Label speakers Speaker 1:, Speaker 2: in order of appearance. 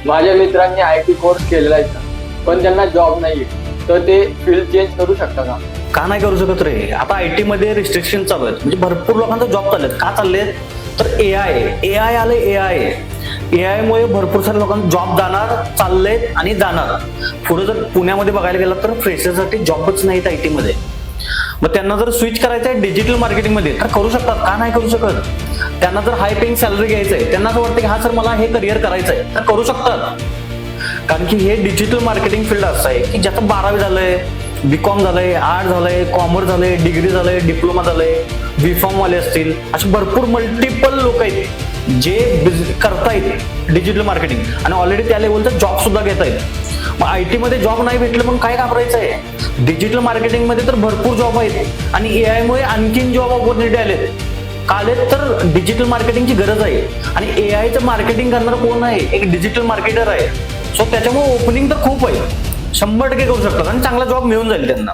Speaker 1: माझ्या मित्रांनी IT course केलेला आहे पण त्यांना जॉब नाहीये, तर ते फील्ड चेंज करू शकता का?
Speaker 2: का नाही करू शकत रे? आता IT मध्ये रिस्ट्रिक्शन चालू आहेत, म्हणजे भरपूर लोकांचा जॉब चाललेत. का चाललेत? तर एआय आले. एआय मुळे भरपूर साऱ्या लोकांना जॉब चाललेत आणि जाणार. पुढे जर पुण्यामध्ये बघायला गेलं तर फ्रेशरसाठी जॉबच नाहीत IT मध्ये. मग त्यांना जर स्विच करायचं आहे डिजिटल मार्केटिंग मध्ये तर करू शकतात. का नाही करू शकत? त्यांना जर हाय पेइंग सॅलरी घ्यायचं आहे, त्यांना असं वाटतं की हा सर मला हे करिअर करायचं आहे, तर करू शकतात. कारण की हे डिजिटल मार्केटिंग फील्ड असं आहे की ज्याचं 12वी झालंय, BCom झालंय, आर्ट झालंय, कॉमर्स झालंय, डिग्री झालंय, डिप्लोमा झालंय, B.Pharm वाले असतील, असे भरपूर मल्टिपल लोक आहेत जे करतायत डिजिटल मार्केटिंग आणि ऑलरेडी त्या लेवलचा जॉब सुद्धा घेत आहेत. मग IT मध्ये जॉब नाही भेटलं पण काय घाबरायचं आहे? डिजिटल मार्केटिंग मध्ये तर भरपूर जॉब आहेत आणि AI मुळे आणखीन जॉब ऑपॉर्च्युनिटी आलेत. कालेत तर डिजिटल मार्केटिंगची गरज आहे आणि AIचं मार्केटिंग करणार कोण आहे? एक डिजिटल मार्केटर आहे. सो त्याच्यामुळे ओपनिंग तर खूप आहे. 100% करू शकतात आणि चांगला जॉब मिळून जाईल त्यांना.